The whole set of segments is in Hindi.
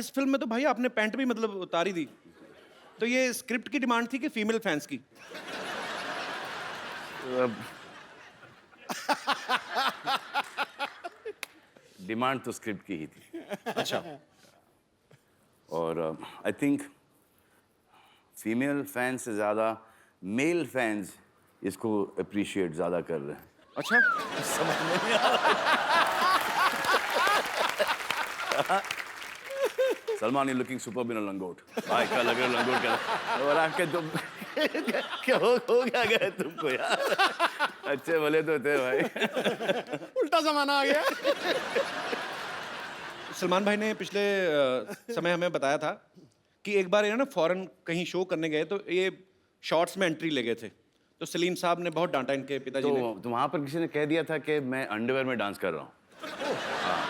इस फिल्म में तो भाई आपने पैंट भी मतलब उतारी दी, तो ये स्क्रिप्ट की डिमांड थी कि फीमेल फैंस की? डिमांड तो स्क्रिप्ट की ही थी। अच्छा। और आई थिंक फीमेल फैंस से ज़्यादा मेल फैंस इसको अप्रिशिएट ज़्यादा कर रहे हैं। अच्छा। समझ में नहीं आ रहा। Salman is looking super in लंगोट। भाई क्या लग रहा है लंगोट क्या? और आके तुम क्या हो क्या गए तुमको यार? अच्छे भले तो थे भाई। उल्टा जमाना आ गया। सलमान भाई ने पिछले समय हमें बताया था कि एक बार ये ना फॉरेन कहीं शो करने गए तो ये शॉर्ट्स में एंट्री ले गए थे, तो सलीम साहब ने बहुत डांटा इनके पिताजी ने। तो वहां पर किसी ने कह दिया था कि मैं अंडरवेयर में डांस कर रहा हूँ। हाँ।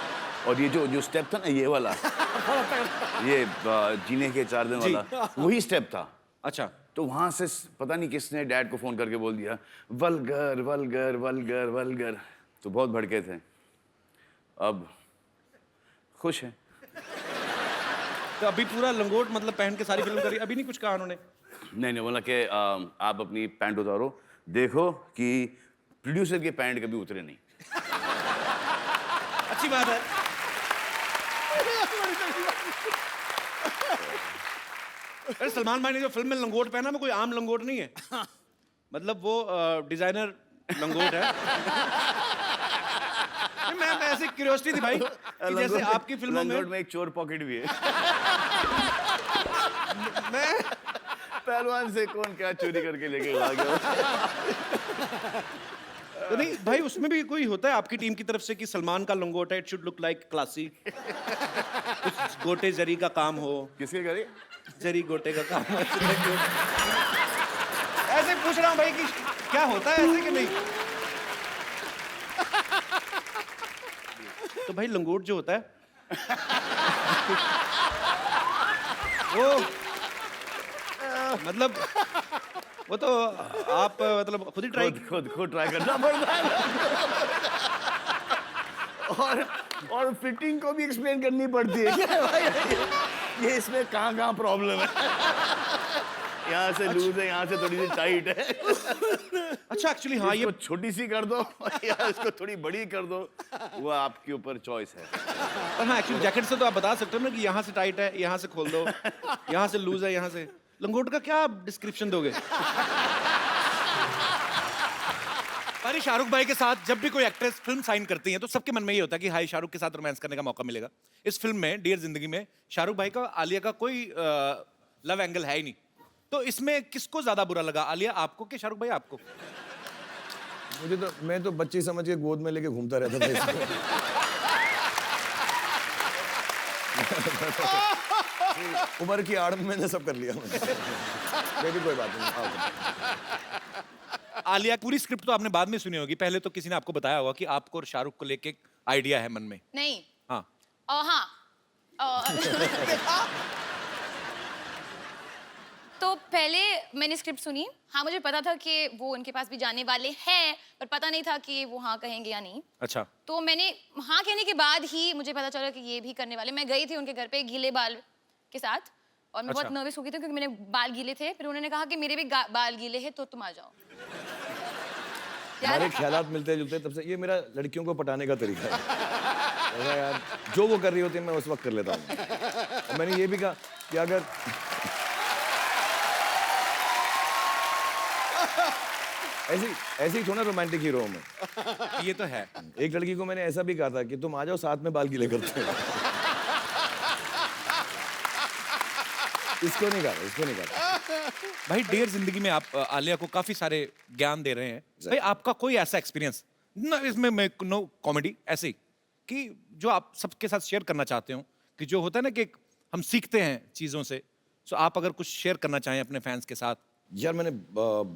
और ये जो स्टेप था ना ये वाला, ये जीने के 4 दिन वाला, वही स्टेप था। अच्छा। तो वहां से पता नहीं किसने डैड को फोन करके बोल दिया वल्गर वल्गर वल्गर वल्गर, तो बहुत भड़के थे। अब खुश है। तो अभी पूरा लंगोट मतलब पहन के सारी फिल्म करी, अभी नहीं कुछ कहा उन्होंने? नहीं बोला कि आप अपनी पैंट उतारो, देखो कि प्रोड्यूसर के पैंट कभी उतरे नहीं। अच्छी बात है। अरे सलमान भाई ने जो फिल्म में लंगोट पहना वो कोई आम लंगोट नहीं है, मतलब वो डिजाइनर लंगोट है। मैं ऐसे क्यूरियोसिटी थी भाई कि जैसे आपकी फिल्मों में लंगोट में एक चोर पॉकेट भी है। मैं पहलवान से कौन क्या चोरी करके लेके भाग गया। तो नहीं भाई, उसमें भी कोई होता है आपकी टीम की तरफ से कि सलमान का लंगोट है, it should look like classy, कुछ गोटे जरी का काम हो? किसके करे? जरी गोटे का काम हो। ऐसे पूछ रहा हूँ भाई कि क्या होता है ऐसे कि नहीं? तो भाई लंगोट जो होता है वो मतलब वो तो आप मतलब खुद ही ट्राई खुद ट्राई करना पड़ता है। और फिटिंग को भी एक्सप्लेन करनी पड़ती है क्या भाई? ये इसमें कहाँ प्रॉब्लम है? यहाँ से लूज है, यहाँ से थोड़ी सी टाइट है। अच्छा एक्चुअली हाँ, ये छोटी सी कर दो या इसको थोड़ी बड़ी कर दो, वो आपके ऊपर चॉइस है। पर हाँ एक्चुअली जैकेट से तो आप बता सकते हो ना कि यहाँ से टाइट है, यहाँ से खोल दो, यहाँ से लूज है, यहाँ से। लंगोट का क्या डिस्क्रिप्शन दोगे? अरे शाहरुख भाई के साथ जब भी कोई एक्ट्रेस फिल्म साइन करती है तो सबके मन में ये होता है कि हाई शाहरुख के साथ रोमांस करने का मौका मिलेगा। इस फिल्म में डियर जिंदगी में शाहरुख भाई का आलिया का कोई लव एंगल है ही नहीं, तो इसमें किसको ज्यादा बुरा लगा, आलिया आपको कि शाहरुख भाई आपको? मुझे तो, मैं तो बच्ची समझ के गोद में लेके घूमता रहता था इसको। उम्र की आड़ में मैंने सब कर लिया। मैं भी कोई बात नहीं। आलिया पूरी स्क्रिप्ट तो आपने बाद में सुनी होगी, पहले तो किसी ने आपको बताया होगा कि आपको और शाहरुख को लेके आइडिया है मन में? नहीं। हाँ। हाँ। तो पहले मैंने स्क्रिप्ट सुनी, हाँ मुझे पता था कि वो उनके पास भी जाने वाले हैं, पर पता नहीं था कि वो हाँ कहेंगे या नहीं। अच्छा। तो मैंने हाँ कहने के बाद ही मुझे पता चला कि ये भी करने वाले। मैं गई थी उनके घर पे गीले बाल के साथ और मैं बहुत नर्वस हो गई थी क्योंकि मैंने बाल गीले थे। फिर उन्होंने कहा कि मेरे भी बाल गीले हैं तो तुम आ जाओ। हमारे ख्यालात मिलते जुलते, तब से ये मेरा लड़कियों को पटाने का तरीका है। यार जो वो कर रही होती है मैं उस वक्त कर लेता हूँ। मैंने ये भी कहा कि अगर ऐसे ही थोड़ा रोमांटिक हीरो में ये तो है। एक लड़की को मैंने ऐसा भी कहा था कि तुम आ जाओ साथ में बाल गीले करते हैं। इसको नहीं कहा। भाई डियर जिंदगी में आप आलिया को काफी सारे ज्ञान दे रहे हैं भाई, आपका कोई ऐसा एक्सपीरियंस ना, इसमें मैं नो कॉमेडी ऐसे ही कि जो आप सबके साथ शेयर करना चाहते हो, कि जो होता है ना कि हम सीखते हैं चीजों से, तो आप अगर कुछ शेयर करना चाहें अपने फैंस के साथ? यार मैंने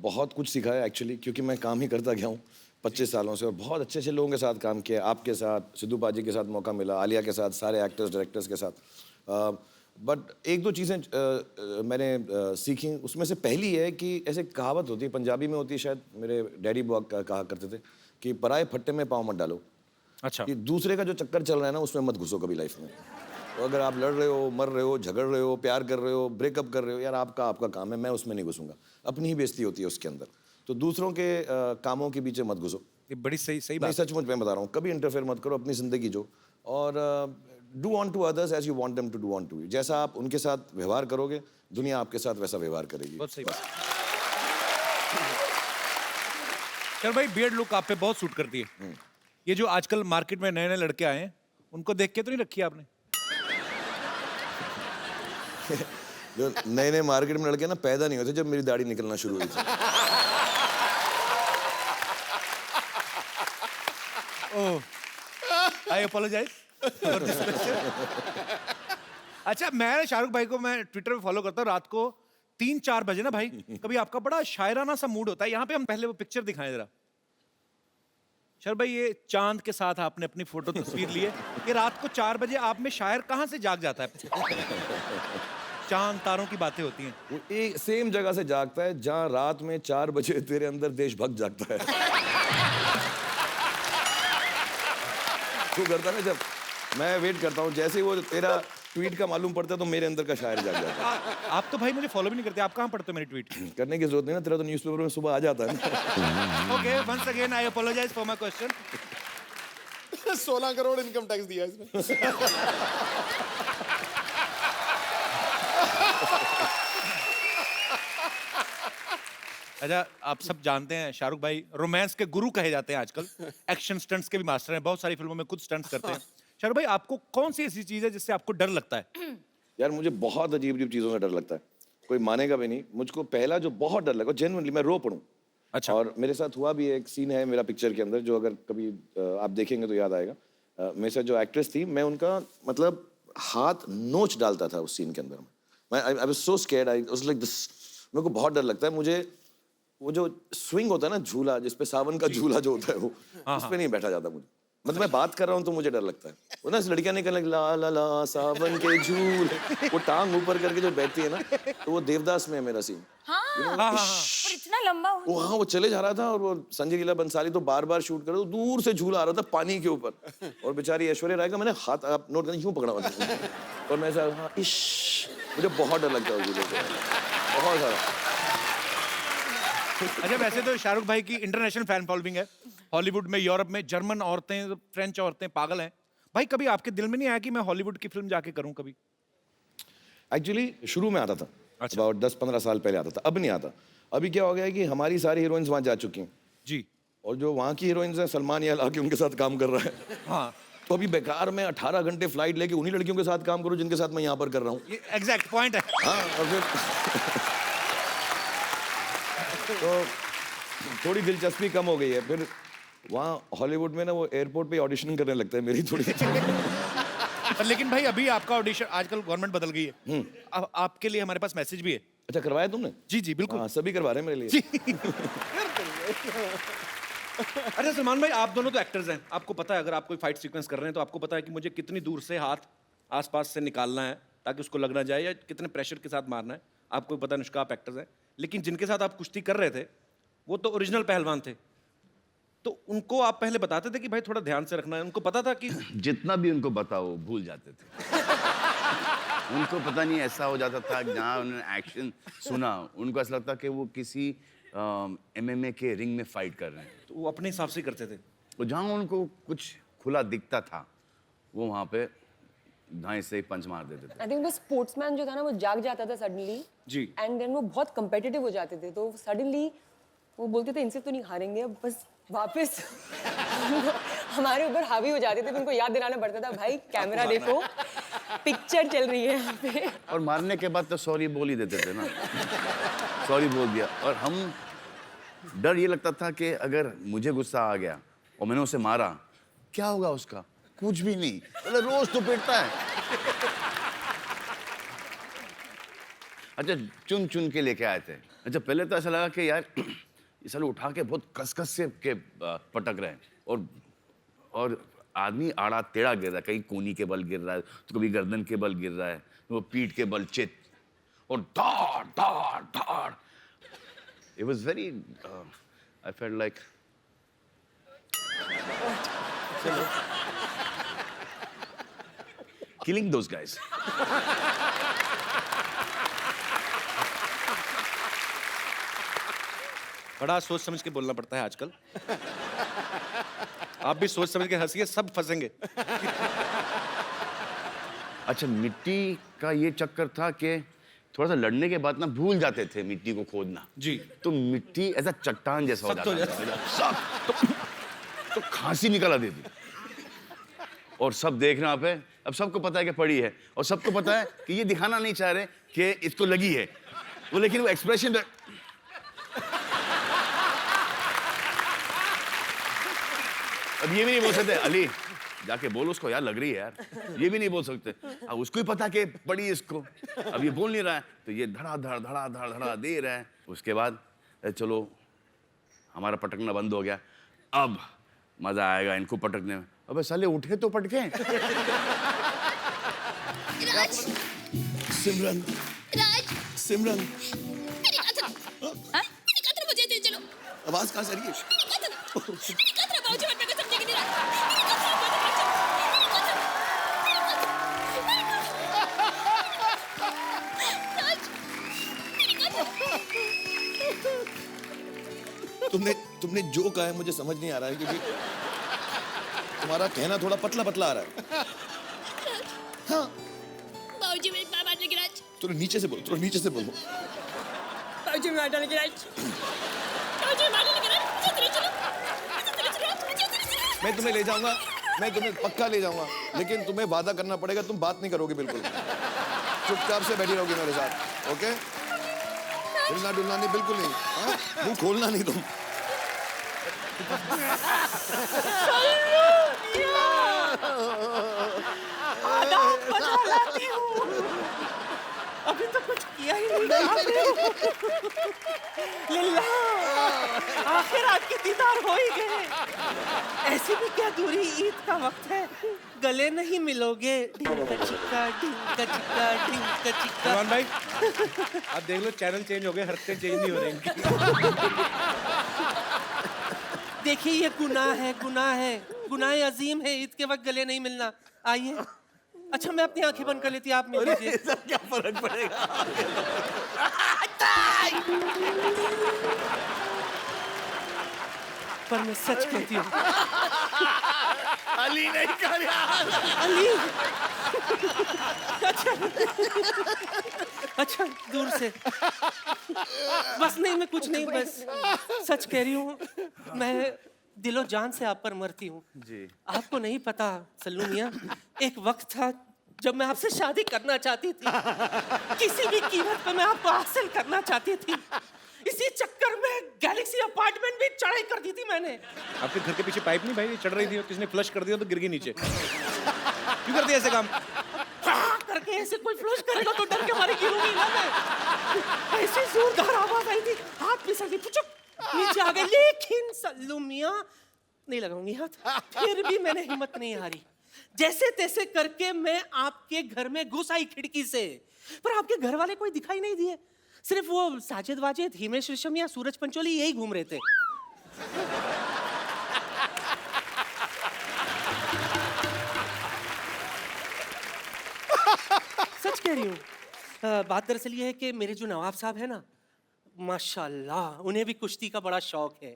बहुत कुछ सीखा है एक्चुअली, क्योंकि मैं काम ही करता गया हूँ 25 सालों से और बहुत अच्छे अच्छे लोगों के साथ काम किया। आपके साथ, सिद्धू पाजी के साथ मौका मिला, आलिया के साथ, सारे एक्टर्स डायरेक्टर्स के साथ। बट एक दो चीज़ें मैंने सीखी, उसमें से पहली है कि ऐसे कहावत होती है, पंजाबी में होती है शायद, मेरे डैडी बुआ कहा करते थे कि पराए फट्टे में पाँव मत डालो। अच्छा। कि दूसरे का जो चक्कर चल रहा है ना उसमें मत घुसो कभी लाइफ में। तो अगर आप लड़ रहे हो, मर रहे हो, झगड़ रहे हो, प्यार कर रहे हो, ब्रेकअप कर रहे हो, यार आपका आपका काम है, मैं उसमें नहीं घुसूंगा। अपनी ही बेइज्जती होती है उसके अंदर। तो दूसरों के कामों के पीछे मत घुसो। ये बड़ी सही सही नहीं, बात है। सचमुच मैं बता रहा हूँ, कभी इंटरफेयर मत करो, अपनी ज़िंदगी जो, और do on to others as you want them to do on to you. जैसा आप उनके साथ व्यवहार करोगे, दुनिया आपके साथ वैसा व्यवहार करेगी। बहुत सही बात। चल भाई, बियर्ड लुक आप पे बहुत सूट करती है। ये जो आजकल मार्केट में नए नए लड़के आए हैं, उनको देख के तो नहीं रखी है आपने? जो नए नए मार्केट में लड़के ना पैदा नहीं होते जब मेरी दाढ़ी निकलना शुरू हुई थी। आई अपोलोजाइज फॉर दिस क्वेश्चन। अच्छा, मैं शाहरुख भाई को मैं ट्विटर पे फॉलो करता हूँ। रात को 3-4 बजे ना भाई, कभी आपका बड़ा शायराना सा मूड होता है। यहाँ पे हम पहले वो पिक्चर दिखाएं जरा। शर भाई, ये चांद के साथ आपने अपनी फोटो तस्वीर ली है। ये रात को 4 बजे आप में शायर कहाँ से जाग जाता है? चांद तारों की बातें होती हैं। वो एक सेम जगह से जागता है जहाँ रात में 4 बजे तेरे अंदर देशभक्त जागता है। तू करता ना, जब मैं वेट करता हूँ, जैसे ही वो तेरा ट्वीट का मालूम पड़ता है तो मेरे अंदर का शायर जाग जाता है। आप तो भाई मुझे फॉलो भी नहीं करते। आप कहाँ पढ़ते हो मेरी ट्वीट? करने की जरूरत नहीं ना, तेरा तो न्यूज़पेपर में सुबह आ जाता है ना। Okay, once again I apologise for my question. 16 crore income tax दिया इसमें। अच्छा, आप सब जानते हैं शाहरुख भाई रोमांस के गुरु कहे जाते हैं आजकल। एक्शन स्टंट्स के भी मास्टर हैं, बहुत सारी फिल्मों में खुद स्टंट्स करते हैं। शाहरुख भाई, आपको कौन सी ऐसी चीज है जिससे आपको डर लगता है? यार मुझे बहुत अजीब अजीब चीज़ों से डर लगता है, कोई मानेगा भी नहीं। मुझको पहला जो बहुत डर लगा, जेन्युइनली मैं रो पड़ूं। अच्छा। और मेरे साथ हुआ भी, एक सीन है मेरा पिक्चर के अंदर जो अगर कभी आप देखेंगे तो याद आएगा। मेरे साथ जो एक्ट्रेस थी, मैं उनका मतलब हाथ नोच डालता था उस सीन के अंदर। मैं I was so scared, I was like this. मेरे को बहुत डर लगता है। मुझे वो जो स्विंग होता है ना, झूला जिसपे सावन का झूला जो होता है, वो उस पे नहीं बैठा जाता मुझे। मतलब मैं बात कर रहा हूँ तो मुझे डर लगता है। वो ना लड़कियां निकलने ला ला ला सावन के झूले, वो टांग ऊपर करके जो बैठती है ना, तो वो देवदास में है मेरा सीन। और इतना लंबा हो। वो हाँ, वो चले जा रहा था और वो संजय लीला बंसाली तो बार बार शूट कर रहे, तो दूर से झूला आ रहा था पानी के ऊपर, और बेचारी ऐश्वर्या राय का मैंने हाथ, आप नोट करना, यूं पकड़ा हुआ था। और मैं ऐसा हाँ, इश्श, मुझे बहुत डर लगता है उस झूले से, बहुत सारा। अच्छा, वैसे तो शाहरुख भाई की इंटरनेशनल फैन फॉलोइंग है। हॉलीवुड में, यूरोप में जर्मन औरतें, फ्रेंच औरतें पागल हैं। भाई, कभी आपके दिल में नहीं आया कि मैं हॉलीवुड की फिल्म जाके करूं कभी? एक्चुअली शुरू में आता था, अच्छा। about 10-15 साल पहले आता था, अब नहीं आता। अभी क्या हो गया है कि हमारी सारी हीरोइंस वहाँ जा चुकी हैं, जी। और जो वहाँ की हीरोइंस हैं, सलमान यार आके उनके साथ काम कर रहा है। हाँ, तो अभी बेकार में 18 घंटे फ्लाइट लेके उन्हीं लड़कियों के साथ काम करूं जिनके साथ मैं यहाँ पर कर रहा हूँ। ये एग्जैक्ट पॉइंट है। हाँ, और फिर तो थोड़ी दिलचस्पी कम हो गई है। फिर वहाँ हॉलीवुड में ना वो एयरपोर्ट पे ऑडिशन करने लगता है मेरी थोड़ी। लेकिन भाई, अभी आपका ऑडिशन, आजकल गवर्नमेंट बदल गई है। अब आपके लिए हमारे पास मैसेज भी है। अच्छा, करवाया तुमने? जी जी, बिल्कुल। हाँ, सभी करवा रहे हैं मेरे लिए। अच्छा सलमान भाई, आप दोनों तो एक्टर्स हैं। आपको पता है अगर आप कोई फाइट सीक्वेंस कर रहे हैं तो आपको पता है कि मुझे कितनी दूर से हाथ आसपास से निकालना है ताकि उसको लग ना जाए, या कितने प्रेशर के साथ मारना है। आपको पता है, अनुष्का, आप एक्टर्स हैं। लेकिन जिनके साथ आप कुश्ती कर रहे थे वो तो ओरिजिनल पहलवान थे, तो उनको आप पहले बताते थे कि भाई थोड़ा ध्यान से रखना है? उनको पता था कि जितना भी उनको बताओ भूल जाते थे। उनको पता नहीं ऐसा हो जाता था, जहाँ उन्होंने एक्शन सुना उनको ऐसा लगता कि वो किसी MMA के रिंग में फाइट कर रहे हैं। तो वो अपने हिसाब से ही करते थे। तो जहाँ उनको कुछ खुला दिखता था वो वहाँ पे दाएं से पंच मार देते थे। आई थिंक वो स्पोर्ट्समैन जो था ना, वो जाग जाता था सडनली जी। एंड देन वो बहुत कंपेटिटिव हो जाते थे, तो सडनली वो बोलते थे इनसे तो नहीं हारेंगे, अब बस वापस हमारे ऊपर हावी हो जाते थे। तो उनको याद दिलाना पड़ता था, भाई कैमरा देखो, पिक्चर चल रही है यहाँ पे। और मारने के बाद तो सॉरी बोल ही देते थे ना। सॉरी बोल दिया। और हम, डर ये लगता था कि अगर मुझे गुस्सा आ गया और मैंने उसे मारा, क्या होगा उसका? कुछ भी नहीं, मतलब रोज तो पिटता है। अच्छा, चुन चुन के लेके आए थे। अच्छा, पहले तो ऐसा लगा कि यार ये साले उठा के बहुत कस से के पटक रहे हैं, और आदमी आड़ा टेढ़ा गिर रहा है, कहीं कोनी के बल गिर रहा है, तो कभी गर्दन के बल गिर रहा है, वो पीठ के बल चित, और धाड़ धाड़ धाड़। It was very, I felt like, killing those guys. बड़ा सोच समझ के बोलना पड़ता है आजकल। आप भी सोच समझ के हंसिए, सब फंसेंगे। अच्छा, मिट्टी का ये चक्कर था कि थोड़ा सा लड़ने के बाद ना भूल जाते थे मिट्टी को खोदना। जी। तो मिट्टी ऐसा चट्टान जैसा हो सख्त हो जाता था। सख्त। तो खांसी निकल आती थी। और सब देख रहे हैं आप है, अब सबको पता है कि पड़ी है, और सबको पता है कि ये दिखाना नहीं चाह रहे कि इसको लगी है, वो लेकिन वो एक्सप्रेशन अब ये भी नहीं बोल सकते, अली जाके बोल उसको यार लग रही है यार, ये भी नहीं बोल सकते। अब उसको ही पता कि पड़ी इसको, अब ये बोल नहीं रहा है, तो ये धड़ा दे रहा है। उसके बाद चलो हमारा पटकना बंद हो गया, अब मजा आएगा इनको पटकने में। अबे साले उठे तो पटके। राज, सिमरन, राज, सिमरन, मेरी कतरा, हाँ? मेरी कतरा मुझे दे चलो। आवाज कहाँ से आ रही है? मेरी कतरा बाबूजी मत मेरे को समझेगी नहीं राज। मेरी कतरा मुझे दे चलो। मेरी कतरा, राज, मेरी कतरा। तुमने जो कहा है मुझे समझ नहीं आ रहा है, क्योंकि तुम्हारा कहना थोड़ा पतला पतला आ रहा है। हाँ, बाबूजी मेरी बात मानने की राज। थोड़ा नीचे से बोलो, थोड़ा नीचे से बोलो। बाबूजी मैं डालने की राज। बाबूजी मानने की राज। मुझे तेरे चलो। मुझे तेरे चलो। मुझे तेरे चलो। मैं तुम्हें ले जाऊंगा, मैं तुम्हें पक्का ले जाऊंगा, लेकिन तुम्हें वादा करना पड़ेगा, तुम बात नहीं करोगे बिल्कुल, चुपचाप से बैठी रहोगी मेरे साथ, ओके? हिलना डुलना नहीं, बिल्कुल नहीं, हाँ? मुंह खोलना नहीं तुम। अभी तो कुछ किया ही नहीं आपने। लिल्ला, आखिर आपके दीदार हो ही गए। ऐसी भी क्या दूरी, ईद का वक्त है, गले नहीं मिलोगे। ढिंका चिक्का, ढिंका चिक्का, ढिंका चिक्का। सलमान भाई, आप देख लो चैनल चेंज हो गए, हरकतें चेंज नहीं हो रही इनकी। देखिए ये गुनाह है, गुनाह है, गुनाह अजीम है, ईद के वक्त गले नहीं मिलना। आइए। अच्छा मैं अपनी आंखें बंद कर लेती, आप मिल लीजिए। क्या फर्क पड़ेगा? पर मैं सच कहती हूँ अली नहीं कर यार। अली। अच्छा दूर से, बस नहीं मैं कुछ नहीं, बस सच कह रही हूँ, मैं दिलो जान से आप पर मरती हूँ जी। आपको नहीं पता सल्लू मियाँ, एक वक्त था जब मैं आपसे शादी करना चाहती थी, किसी भी कीमत पर मैं आपको हासिल करना चाहती थी। इसी चक्कर में गैलेक्सी अपार्टमेंट भी चढ़ाई कर दी थी मैंने। आपके घर के पीछे पाइप नहीं भाई चढ़ रही थी, किसने फ्लश कर दिया तो गिर गई नीचे। क्यों कर दिया ऐसे काम? करके ऐसे कोई फ्लश करेगा तो डर के मारे गिरूंगी ना मैं। ऐसी जोरदार आवाज आई थी, हाथ फिसल गई, पुचक नीचे आ गए। लेकिन सल्लू मियाँ नहीं लगाऊंगी हाथ, फिर भी मैंने हिम्मत नहीं हारी। जैसे तैसे करके मैं आपके घर में घुस आई खिड़की से, पर आपके घर वाले कोई दिखाई नहीं दिए, सिर्फ वो साजिद वाजिद, हिमेश रेशमिया, सूरज पंचोली यही घूम रहे थे। सच कह रही हूँ। बात दरअसल ये है कि मेरे जो नवाब साहब है ना, माशाल्लाह उन्हें भी कुश्ती का बड़ा शौक है।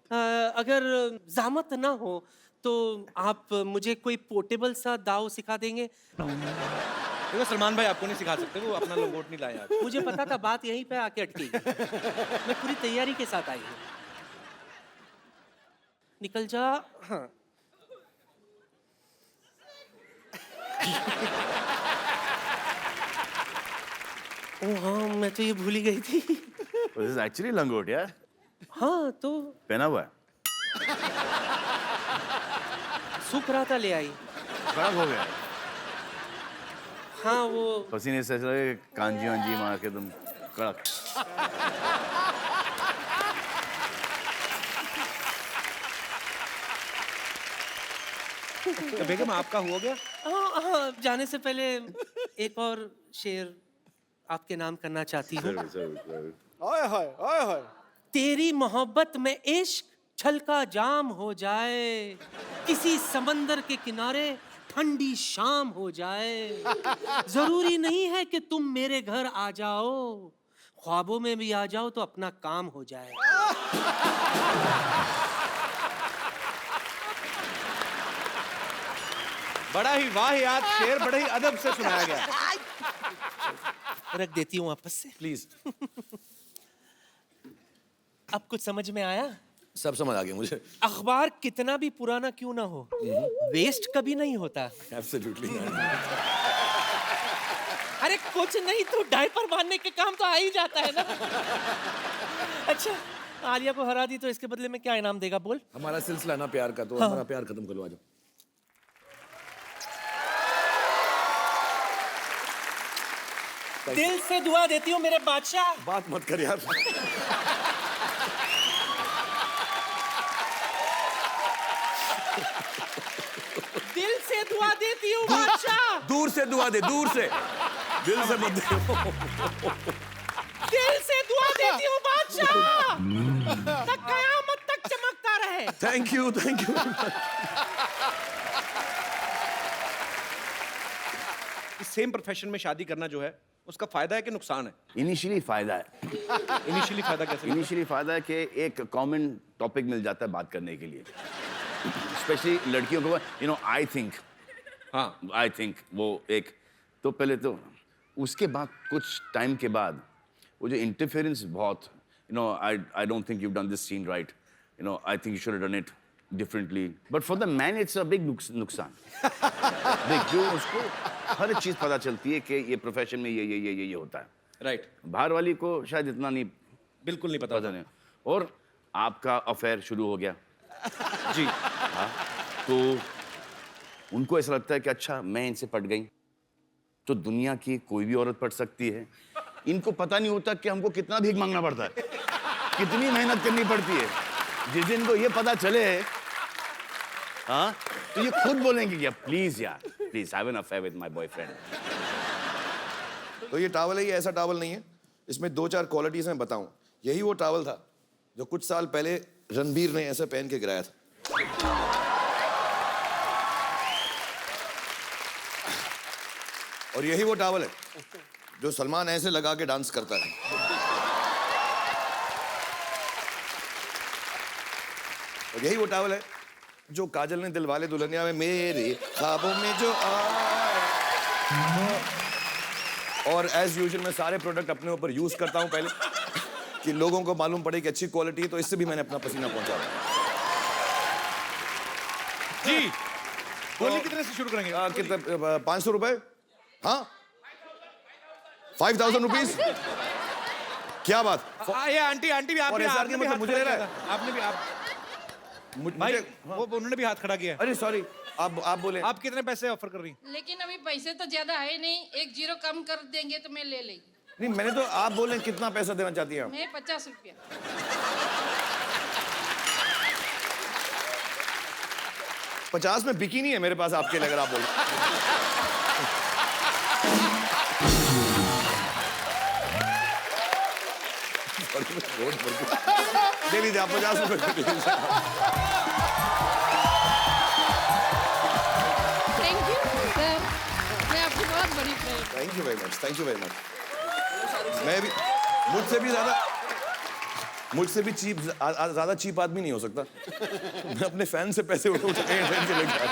अगर ज़हमत ना हो तो आप मुझे कोई पोर्टेबल सा दाव सिखा देंगे? देखो सलमान भाई आपको नहीं सिखा सकते, वो अपना लंगोट नहीं लाए आप। मुझे पता था बात यहीं पे आके अटकी। मैं पूरी तैयारी के साथ आई हूँ। निकल जा। हाँ ओ हाँ, मैं तो ये भूल ही गई थी। दिस इज एक्चुअली लंगोट यार। हाँ तो पहना हुआ है, सूख रहा था, ले आई। खराब हो गया। हाँ वो पसीने से ऐसा लगे कांजी वांजी मार के तुम कड़क। तो बेगम आपका हो गया? हाँ हाँ, जाने से पहले एक और शेर आपके नाम करना चाहती हूँ। ओए होए ओए होए। तेरी मोहब्बत में इश्क छलका जाम हो जाए, किसी समंदर के किनारे ठंडी शाम हो जाए। जरूरी नहीं है कि तुम मेरे घर आ जाओ, ख्वाबों में भी आ जाओ तो अपना काम हो जाए। बड़ा ही वाहियात शेर बड़े ही अदब से सुनाया गया। रख देती हूँ वापस से। प्लीज। अब कुछ समझ में आया? सब समझ आ गया मुझे। अखबार कितना भी पुराना क्यों ना हो, वेस्ट कभी नहीं होता। एब्सोल्युटली। अरे कुछ नहीं तो डायपर बांधने के काम तो आ ही जाता है ना। अच्छा, आलिया को हरा दी तो इसके बदले में क्या इनाम देगा बोल? हमारा सिलसिला ना प्यार का, तो हमारा प्यार खत्म करवा दो। दिल से दुआ देती हूँ मेरे बादशाह। बात मत कर यार। दिल से दुआ देती हूँ बादशाह। दूर से दुआ दे, दूर से, दिल से मत दे। दिल से दुआ देती हूँ बादशाह, तक कयामत तक चमकता रहे। Thank you, thank you. इस सेम प्रोफेशन में शादी करना जो है उसका फायदा है कि नुकसान है? इनिशियली फायदा है। इनिशियली फायदा कैसे? इनिशियली फायदा है कि एक कॉमन टॉपिक मिल जाता है बात करने के लिए, स्पेशली लड़कियों को। यू नो, आई थिंक वो एक, तो पहले तो उसके बाद कुछ टाइम के बाद वो जो इंटरफेरेंस बहुत, you know, I don't think you done this scene right, you know, I think you should have done it differently, but for the man it's a big नुकसान। देख, जो उसको हर चीज पता चलती है कि ये प्रोफेशन में ये होता है, राइट। बाहर वाली को शायद इतना नहीं, बिल्कुल नहीं पता। पता नहीं। और आपका अफेयर शुरू हो गया जी। हाँ, तो उनको ऐसा लगता है कि अच्छा मैं इनसे पट गई तो दुनिया की कोई भी औरत पट सकती है। इनको पता नहीं होता कि हमको कितना भीख मांगना पड़ता है, कितनी मेहनत करनी पड़ती है। जिस दिन को ये पता चले, हाँ, तो ये खुद बोलेंगे कि प्लीज यार, please have an affair with my boyfriend. तो ये टॉवल है, ये ऐसा टॉवल नहीं है, इसमें 2-4 क्वालिटीज मैं बताऊं। यही वो टॉवल था जो कुछ साल पहले रणबीर ने ऐसे पहन के गिराया था। और यही वो टॉवल है जो सलमान ऐसे लगा के डांस करता है। और यही वो टॉवल है जो काजल ने दिलवाले दुल्हनिया में मेरे ख्वाबों में जो आए। और एज यूजुअल मैं सारे प्रोडक्ट अपने ऊपर यूज करता हूं पहले कि लोगों को मालूम पड़े कि अच्छी क्वालिटी है, तो इससे भी मैंने अपना पसीना पहुंचा। जी, बोलिए कितने से शुरू करेंगे? कितने? 500 रुपए? हाँ, 5000 रुपीज। क्या बात? ये आंटी भी और ऐसा आपने भी मतलब हाथ मुझे खड़ा ले रहा किया है? था। आपने भी भाई, मुझे वो उन्होंने भी हाथ खड़ा किया है। अरे सॉरी, आप बोले। आप कितने पैसे ऑफर कर रही हैं? लेकिन अभी पैसे तो ज्यादा है नहीं, 1 0 कम कर देंगे तो मैं ले लेंगी। नहीं, मैंने तो, आप बोले कितना पैसा देना चाहती हैं आप? मैं 50 रुपया। 50 में बिकी नहीं है मेरे पास आपके लिए, अगर आप बोले। दे लीजिए आप 50 रुपए। थैंक यू सर, मैं आपकी बहुत बड़ी friend. Thank you very much, thank you very much. मैं भी, मुझसे भी चीप, ज्यादा चीप आदमी नहीं हो सकता। मैं अपने फैन से पैसे उठा के लेके